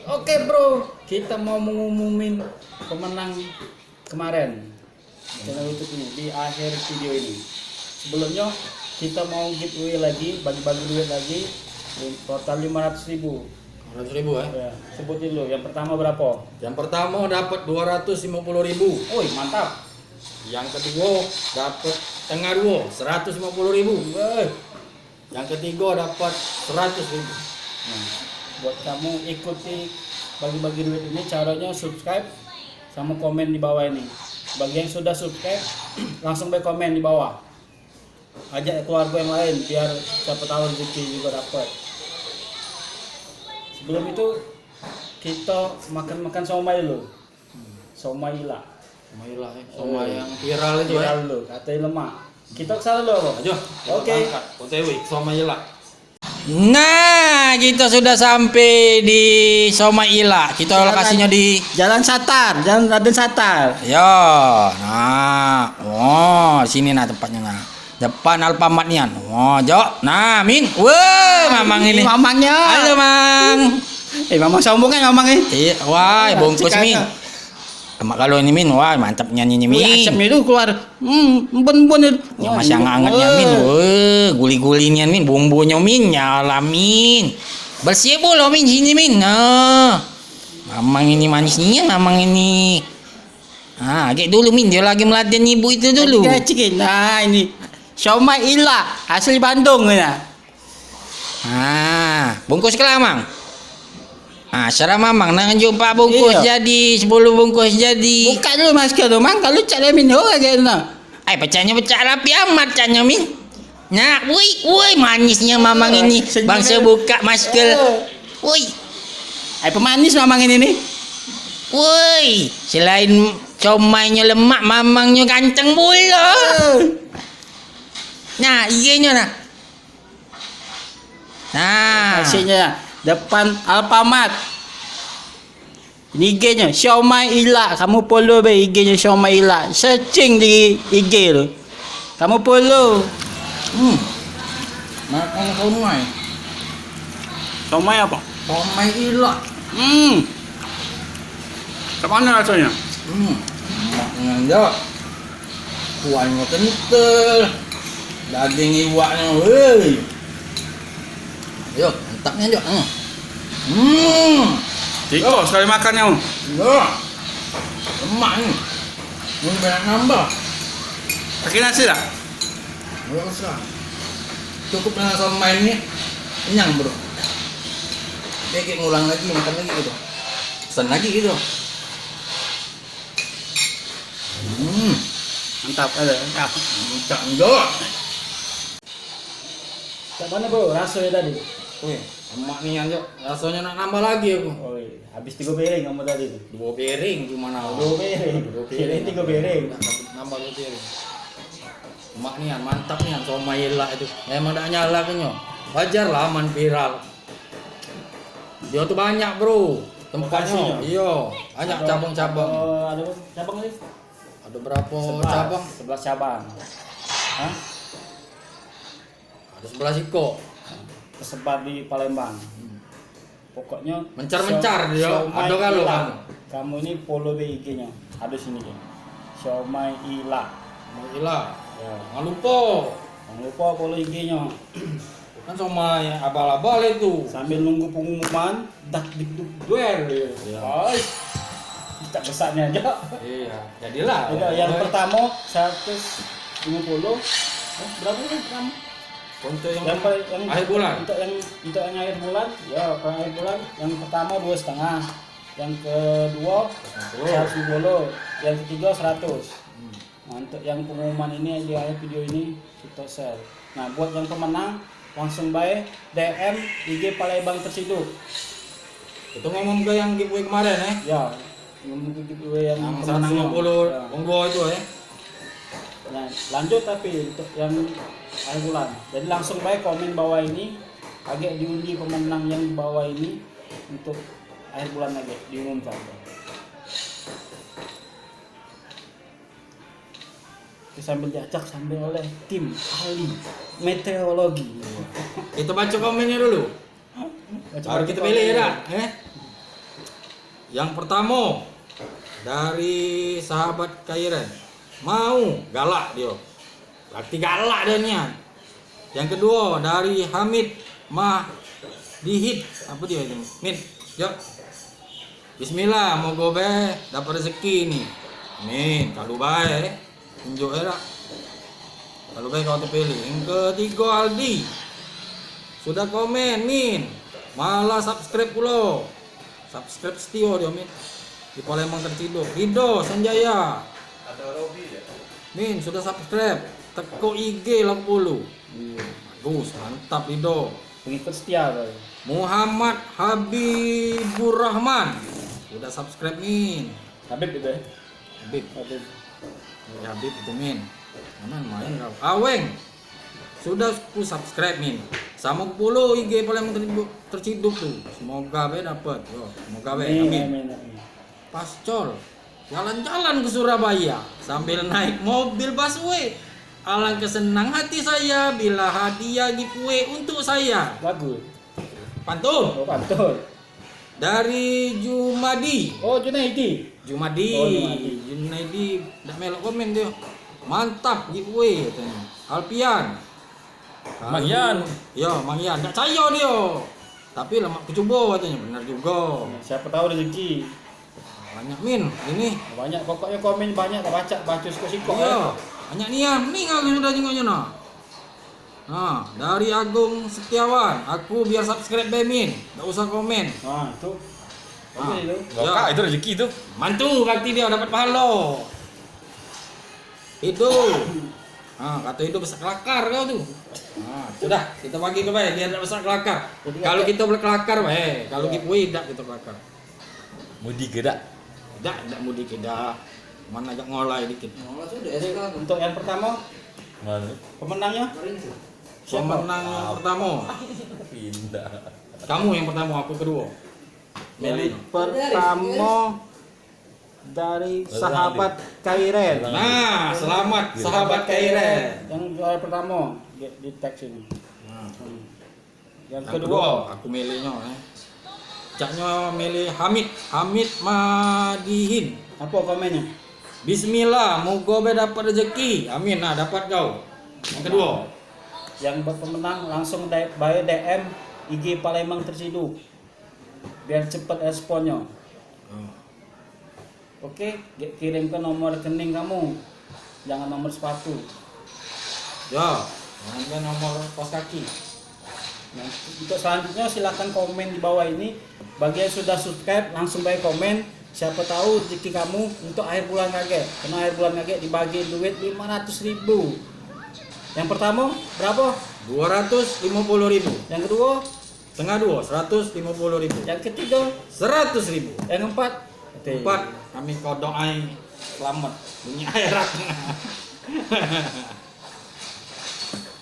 Oke bro, kita mau mengumumin pemenang kemarin channel YouTube ini di akhir video ini. Sebelumnya kita mau giveaway lagi, bagi-bagi duit lagi, total 500.000. 500.000 ya? Ya, sebutin lo. Yang pertama berapa? Yang pertama dapat 250.000. Woi mantap. Yang kedua dapat tengah dua 150.000. Yang ketiga dapat 100.000. Nah, buat kamu ikuti bagi-bagi duit ini, caranya subscribe sama komen di bawah ini. Bagi yang sudah subscribe langsung komen di bawah, ajak keluarga yang lain biar siapa tahu rezeki juga dapat. Sebelum itu kita makan somai dulu. Somai Ila. Somailah ya. Somai yang viral itu ya. Viral dulu, katanya lemak. Kita kesana dulu apa? Ayo. Oke. OTW Somailah. Nah, kita sudah sampai di Somaila. Kita lokasinya di Jalan Satar, Jalan Raden Satar. yo. Nah, oh, sini nah tempatnya nah. Depan Alfamart nian. Oh, Jo. Nah, Min. Wah, mamang ini. Mamangnya. Halo, Mang. Mamang sombong kan mamang ini. Iya, wah, bungkus Cikaka. Min. Emak kalau ini Min, wah mantap nyanyinya Min. Asapnya itu keluar. Bon itu. Ya, masih hangat-hangatnya Min. Wah, guli-gulinya Min, bumbunya Min, nyala Min. Bersih pula Min sini Min. Nah. Mamang ini manisnya, mamang ini. Ah, agak dulu Min, dia lagi melatih ibu itu dulu. Cikin. Nah, ini Somai Ila asli Bandung ya. Ah, bungkus kelah Mang. Ah, serah mamang nang jumpa bungkus Iya. jadi 10 bungkus jadi. Buka dulu masker tuh, Mang. Kalau cak lemin ho aja nah. Ay, pecahnya pecah rapi amat cahnya Min. Nah, woi manisnya mamang ini. Senyum Bangsa ya. buka masker. Woi, Ay pemanis mamang ini nih. woi. Selain comainya lemak, mamangnya ganteng pula. Nah, igenya nah. Nah, Kasihnya depan Alfamart. Ini IG-nya Somai Ila. Kamu follow be IG-nya Somai Ila. Searching di IG lo. Kamu follow. Makan somai. Somai apa? Somai ilah. Kemana rasanya? Emaknya aja. Kuahnya kental. Daging iwaknya, woi. Ayo, mantapnya aja. Tiko sekali makannya. Ya. Lemak nih. Ini banyak nambah. Pakai nasi lah. Nggak usah. Cukup dengan somai ini. Kenyang bro. Dia kayak ngulang lagi, makan lagi gitu. Pesan lagi gitu. Mantap ada. Mantap. Mantap enggak. Cak mana bro? Rasanya tadi. Wih, emak nih aja. Rasanya nak nambah lagi aku. Oh iya. Habis 3 piring kamu tadi tuh. 2 piring gimana? 2 piring. Piring 3 piring. Nambah 2 piring. Emak nih mantap nih somai lah itu. Emang tak nyala kenyo. Wajar lah aman viral. Dia tuh banyak bro. Tempatnya. Lokasinya? Iya, banyak cabang-cabang. Ada cabang nih? Ada berapa cabang? 11 cabang. Hah? Ada 11 iko. Tersebar di Palembang. Pokoknya Mencar-mencar dia. Somai Ada kalau Ila. kamu. Kamu ini follow di IG-nya. Ada sini dia. Somai Ila. Gila. Ya. Jangan lupa. Jangan lupa follow IG-nya. Kan sama yang abal-abal itu. Sambil nunggu pengumuman, dak dik duk duel. Iya. Oi. Tak besarnya aja. Iya, jadilah. Udah, yang pertama 150. Berapa yang pertama? Untuk yang Yang akhir bulan. Untuk yang akhir bulan, ya kalau akhir bulan yang pertama 2,5, yang kedua 150, yang ketiga 100. Nah, untuk yang pengumuman ini di akhir video ini kita share. Nah, buat yang pemenang langsung baik DM IG Palembang Tersiduk. Itu ngomong ke yang giveaway kemarin ya. Ya, ngomong giveaway yang Yang pemenangnya. 150 Ya. onggo itu ya. Nah, lanjut tapi untuk yang akhir bulan. Jadi langsung baik komen bawah ini, agak diundi pemenang yang di bawah ini untuk akhir bulan lagi diumumkan. Sambil diajak sambil oleh tim ahli meteorologi. Kita baca komennya dulu. Baru kita pilih ya, dah. Yang pertama dari sahabat Kairen, mau galak dia, berarti galak dia nian. Yang kedua dari Hamid Mahdihid, apa dia itu? Min, yuk. Bismillah, moga be dapat rezeki nih. Amin. Kalau baik, tunjuk ya lah. Kalau baik kau terpilih. Yang ketiga Aldi, sudah komen Min, malah subscribe pula. Subscribe setia dia Min. Di Palembang tertidur. Rido Sanjaya. Ada Robi ya? Min sudah subscribe. Teko IG 80. Bagus, mantap Rido. Pengikut setia kau. Muhammad Habibur Rahman. Udah subscribe Min. Habib itu ya. Habib. Habib. Ya Habib itu Min. Mana main kau? Aweng. Sudah ku subscribe Min. Sama 10 IG Palembang terciduk tuh. Semoga be dapat. Yo, semoga be. Amin. Pascol. Jalan-jalan ke Surabaya sambil naik mobil busway. Alangkah senang hati saya bila hadiah giveaway untuk saya. Bagus. Pantun. Oh, pantun. Dari Jumadi. Oh, Junaidi. Jumadi. Oh, Jumadi. Junaidi dak melok komen dia. Mantap giveaway katanya. Alpian. Mang Yan. Ya, Mang Yan. Dak percaya dia. Tapi lemak kecoba katanya. Benar juga. Siapa tahu rezeki. Banyak Min ini. Banyak pokoknya komen banyak tak baca sikok-sikok. Iya. Banyak nian. Nih aku sudah tengoknya nah. Nah, dari Agung Setiawan, aku biar subscribe Bemin, enggak usah komen. Nah, itu. Ah. Bagus itu. Ya. Kak, itu rezeki itu. Mantu berarti dia dapat pahala. Itu. Nah, kata itu besar kelakar kau tuh. Nah, sudah kita bagi ke baik biar tidak besar kelakar. Jadi Kalau kata- kita boleh kelakar baik, kalau Ya. giveaway tidak kita kelakar. Mudik gedak. Tidak mudik tidak. Mana agak ngolai dikit. Jadi untuk yang pertama Mana? pemenangnya siapa? Pemenang yang pertama. Pindah. Kamu yang pertama, aku kedua. Yang pertama dari sahabat Kairen. Nah, selamat sahabat Kairen. Yang juara pertama di teks ini. Nah, Yang yang kedua aku milihnya Caknya milih Hamid Madihin. apa komennya? Bismillah, moga be dapat rezeki. Amin. Nah, dapat kau. Yang kedua. Yang pemenang langsung bayar DM IG Palembang Terciduk. Biar cepat responnya. Oke, kirimkan nomor rekening kamu. Jangan nomor sepatu. Ya, jangan nomor pos kaki. Nah, untuk selanjutnya silakan komen di bawah ini. Bagi yang sudah subscribe langsung bayar komen. Siapa tahu rezeki kamu untuk akhir bulan kaget. Karena akhir bulan kaget dibagi duit 500.000. Yang pertama berapa? 250.000. Yang kedua, Setengah 2, 150.000. yang ketiga, 100.000. yang keempat. Empat, kami kau doai selamat dunia akhirat.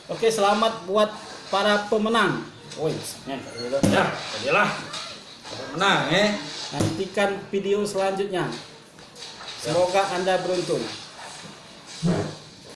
Oke, selamat buat para pemenang. Woi, Ya, jadilah. Menang nantikan video selanjutnya. Semoga Anda beruntung.